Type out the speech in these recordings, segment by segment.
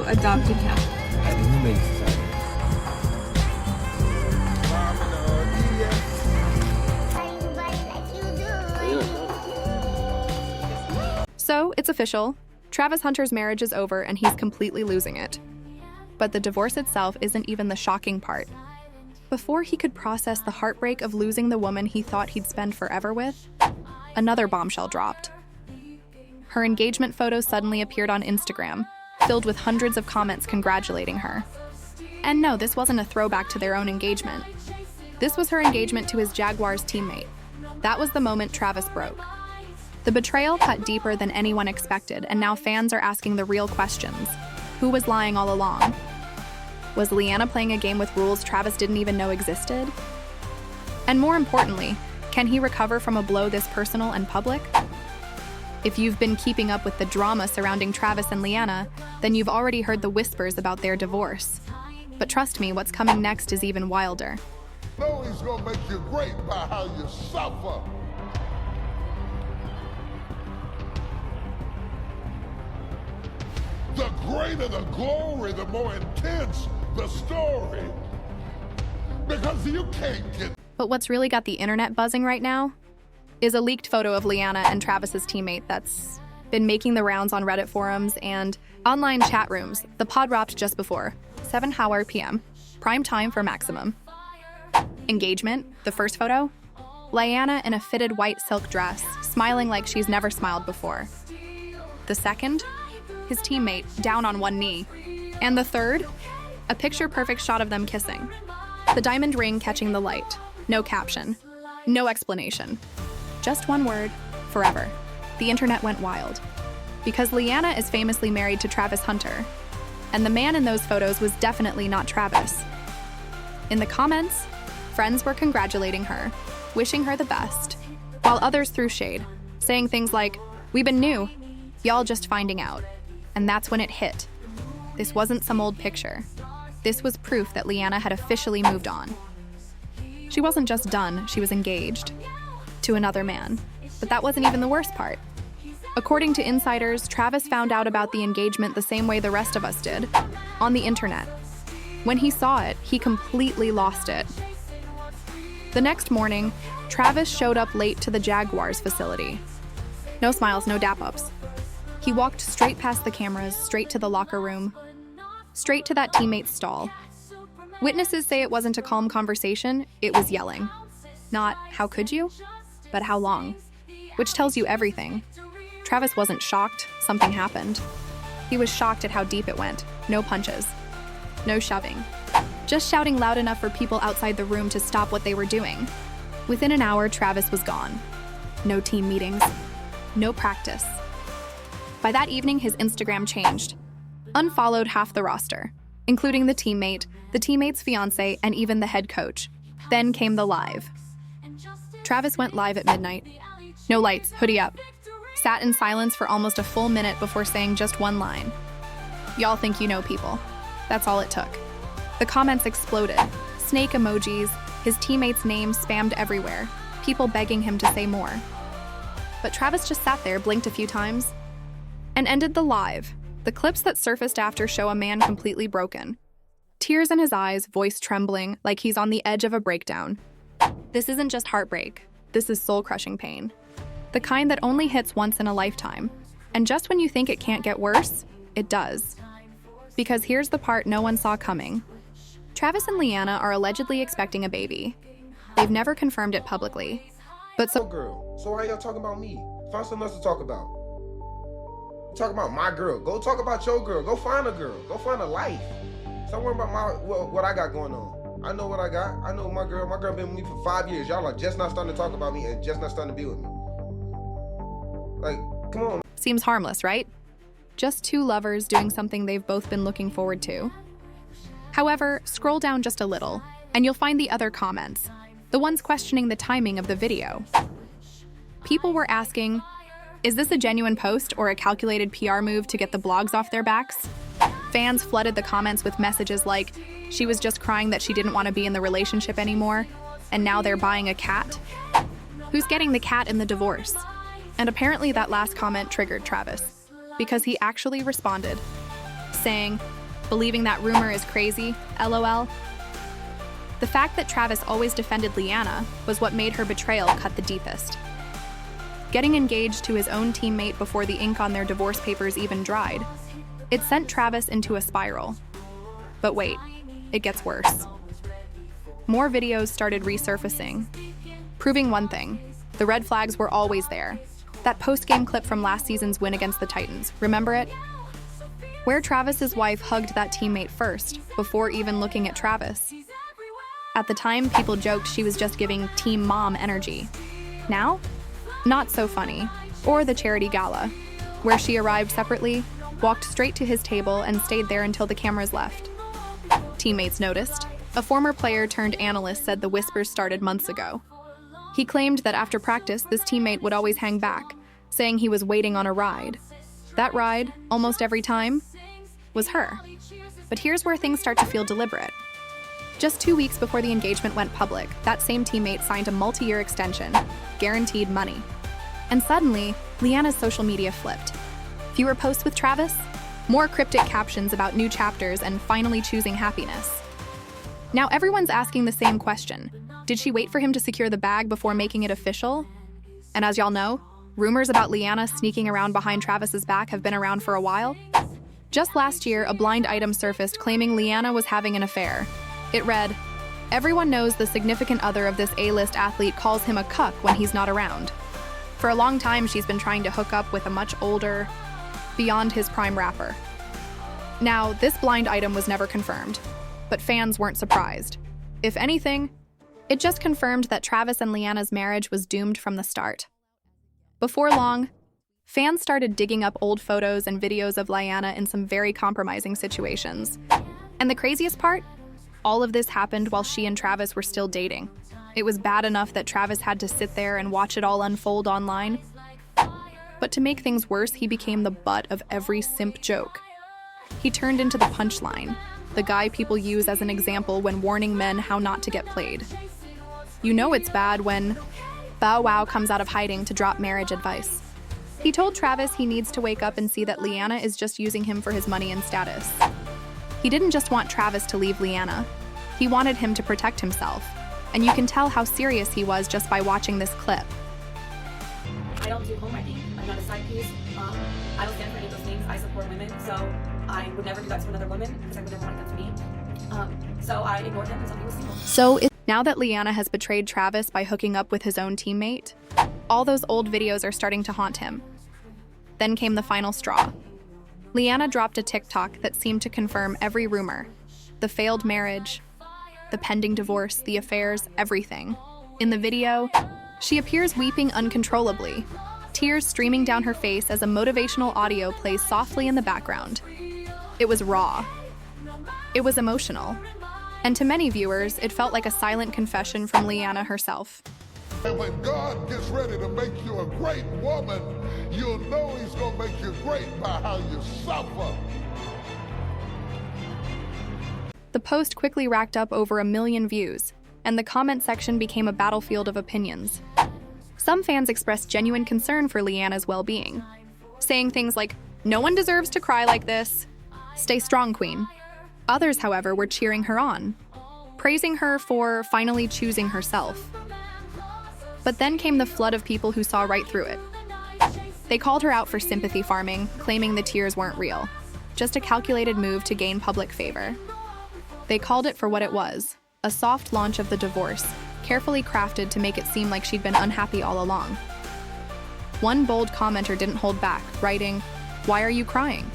adopt a cat. So, it's official. Travis Hunter's marriage is over and he's completely losing it. But the divorce itself isn't even the shocking part. Before he could process the heartbreak of losing the woman he thought he'd spend forever with, another bombshell dropped. Her engagement photo suddenly appeared on Instagram, filled with hundreds of comments congratulating her. And no, this wasn't a throwback to their own engagement. This was her engagement to his Jaguars teammate. That was the moment Travis broke. The betrayal cut deeper than anyone expected, and now fans are asking the real questions. Who was lying all along? Was Liana playing a game with rules Travis didn't even know existed? And more importantly, can he recover from a blow this personal and public? If you've been keeping up with the drama surrounding Travis and Liana, then you've already heard the whispers about their divorce. But trust me, what's coming next is even wilder. No, he's gonna make you great by how you suffer. The greater the glory, the more intense the story. Because you can't get... But what's really got the internet buzzing right now is a leaked photo of Liana and Travis's teammate that's been making the rounds on Reddit forums and online chat rooms. The pod dropped just before 7:00 p.m. prime time for Maximum. Engagement, the first photo, Liana in a fitted white silk dress, smiling like she's never smiled before. The second, his teammate down on one knee. And the third, a picture-perfect shot of them kissing. The diamond ring catching the light. No caption, no explanation. Just one word, forever. The internet went wild. Because Liana is famously married to Travis Hunter, and the man in those photos was definitely not Travis. In the comments, friends were congratulating her, wishing her the best, while others threw shade, saying things like, "We've been new, y'all just finding out." And that's when it hit. This wasn't some old picture. This was proof that Liana had officially moved on. She wasn't just done, she was engaged to another man. But that wasn't even the worst part. According to insiders, Travis found out about the engagement the same way the rest of us did, on the internet. When he saw it, he completely lost it. The next morning, Travis showed up late to the Jaguars facility. No smiles, no dap-ups. He walked straight past the cameras, straight to the locker room, straight to that teammate's stall. Witnesses say it wasn't a calm conversation, it was yelling. Not, "How could you?" but "How long?" Which tells you everything. Travis wasn't shocked, something happened. He was shocked at how deep it went. No punches. No shoving. Just shouting loud enough for people outside the room to stop what they were doing. Within an hour, Travis was gone. No team meetings. No practice. By that evening, his Instagram changed. Unfollowed half the roster, including the teammate's fiance, and even the head coach. Then came the live. Travis went live at midnight. No lights, hoodie up. Sat in silence for almost a full minute before saying just one line. "Y'all think you know people." That's all it took. The comments exploded. Snake emojis, his teammate's name spammed everywhere, people begging him to say more. But Travis just sat there, blinked a few times, and ended the live. The clips that surfaced after show a man completely broken. Tears in his eyes, voice trembling, like he's on the edge of a breakdown. This isn't just heartbreak. This is soul-crushing pain. The kind that only hits once in a lifetime. And just when you think it can't get worse, it does. Because here's the part no one saw coming. Travis and Liana are allegedly expecting a baby. They've never confirmed it publicly. But so girl, so why y'all talking about me? Find something else to talk about. Talk about my girl. Go talk about your girl. Go find a girl. Go find a life. Stop worrying about what I got going on. I know what I got. I know my girl. My girl been with me for 5 years. Y'all are just not starting to talk about me and just not starting to be with me. Like, come on. Seems harmless, right? Just two lovers doing something they've both been looking forward to. However, scroll down just a little, and you'll find the other comments, the ones questioning the timing of the video. People were asking, is this a genuine post or a calculated PR move to get the blogs off their backs? Fans flooded the comments with messages like, she was just crying that she didn't want to be in the relationship anymore, and now they're buying a cat? Who's getting the cat in the divorce? And apparently that last comment triggered Travis, because he actually responded. saying, "Believing that rumor is crazy, LOL." The fact that Travis always defended Leanna was what made her betrayal cut the deepest. Getting engaged to his own teammate before the ink on their divorce papers even dried, it sent Travis into a spiral. But wait, it gets worse. More videos started resurfacing, proving one thing: the red flags were always there. That post-game clip from last season's win against the Titans, remember it? Where Travis's wife hugged that teammate first, before even looking at Travis. At the time, people joked she was just giving Team Mom energy. Now? Not so funny. Or the charity gala, where she arrived separately, walked straight to his table, and stayed there until the cameras left. Teammates noticed. A former player turned analyst said the whispers started months ago. He claimed that after practice, this teammate would always hang back, saying he was waiting on a ride. That ride, almost every time, was her. But here's where things start to feel deliberate. Just 2 weeks before the engagement went public, that same teammate signed a multi-year extension, guaranteed money. And suddenly, Leanna's social media flipped. Fewer posts with Travis, more cryptic captions about new chapters and finally choosing happiness. Now everyone's asking the same question. Did she wait for him to secure the bag before making it official? And as y'all know, rumors about Leanna sneaking around behind Travis's back have been around for a while. Just last year, a blind item surfaced claiming Leanna was having an affair. It read, "Everyone knows the significant other of this A-list athlete calls him a cuck when he's not around. For a long time, she's been trying to hook up with a much older, beyond his prime rapper." Now, this blind item was never confirmed, but fans weren't surprised. If anything, it just confirmed that Travis and Leanna's marriage was doomed from the start. Before long, fans started digging up old photos and videos of Leanna in some very compromising situations. And the craziest part? All of this happened while she and Travis were still dating. It was bad enough that Travis had to sit there and watch it all unfold online. But to make things worse, he became the butt of every simp joke. He turned into the punchline, the guy people use as an example when warning men how not to get played. You know it's bad when Bow Wow comes out of hiding to drop marriage advice. He told Travis he needs to wake up and see that Leanna is just using him for his money and status. He didn't just want Travis to leave Leanna. He wanted him to protect himself. And you can tell how serious he was just by watching this clip. I don't do homewrecking. I'm not a side piece. I don't stand for any of those things. I support women, so I would never do that to another woman because I would never want that to me. So I ignored him until he was single. Now that Leanna has betrayed Travis by hooking up with his own teammate, all those old videos are starting to haunt him. Then came the final straw. Leanna dropped a TikTok that seemed to confirm every rumor. The failed marriage, the pending divorce, the affairs, everything. In the video, she appears weeping uncontrollably, tears streaming down her face as a motivational audio plays softly in the background. It was raw. It was emotional. And to many viewers, it felt like a silent confession from Leanna herself. And when God gets ready to make you a great woman, you'll know he's gonna make you great by how you suffer. The post quickly racked up over 1 million views, and the comment section became a battlefield of opinions. Some fans expressed genuine concern for Leanna's well-being, saying things like, "No one deserves to cry like this. Stay strong, queen." Others, however, were cheering her on, praising her for finally choosing herself. But then came the flood of people who saw right through it. They called her out for sympathy farming, claiming the tears weren't real, just a calculated move to gain public favor. They called it for what it was, a soft launch of the divorce, carefully crafted to make it seem like she'd been unhappy all along. One bold commenter didn't hold back, writing, "Why are you crying?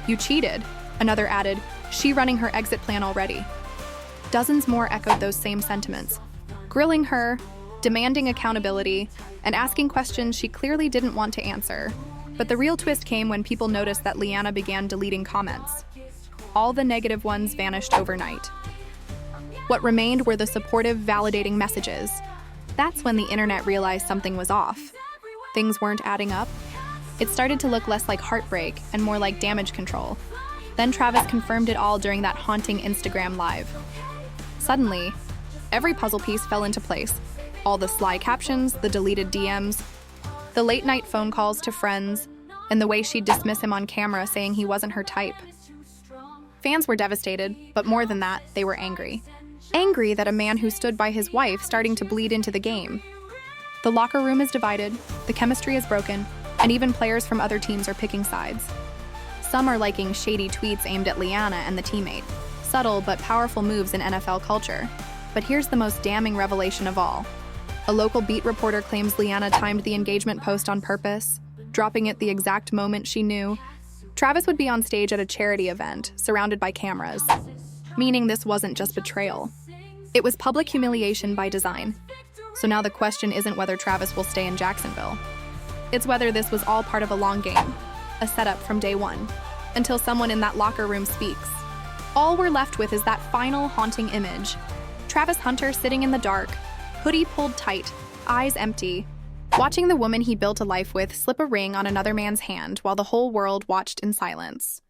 You cheated." Another added, "She running her exit plan already." Dozens more echoed those same sentiments, grilling her, demanding accountability, and asking questions she clearly didn't want to answer. But the real twist came when people noticed that Leanna began deleting comments. All the negative ones vanished overnight. What remained were the supportive, validating messages. That's when the internet realized something was off. Things weren't adding up. It started to look less like heartbreak and more like damage control. Then Travis confirmed it all during that haunting Instagram live. Suddenly, every puzzle piece fell into place. All the sly captions, the deleted DMs, the late-night phone calls to friends, and the way she'd dismiss him on camera saying he wasn't her type. Fans were devastated, but more than that, they were angry. Angry that a man who stood by his wife starting to bleed into the game. The locker room is divided, the chemistry is broken, and even players from other teams are picking sides. Some are liking shady tweets aimed at Liana and the teammate, subtle but powerful moves in NFL culture. But here's the most damning revelation of all. A local beat reporter claims Liana timed the engagement post on purpose, dropping it the exact moment she knew Travis would be on stage at a charity event, surrounded by cameras. Meaning this wasn't just betrayal. It was public humiliation by design. So now the question isn't whether Travis will stay in Jacksonville. It's whether this was all part of a long game, a setup from day one, until someone in that locker room speaks. All we're left with is that final haunting image. Travis Hunter sitting in the dark, hoodie pulled tight, eyes empty, watching the woman he built a life with slip a ring on another man's hand while the whole world watched in silence.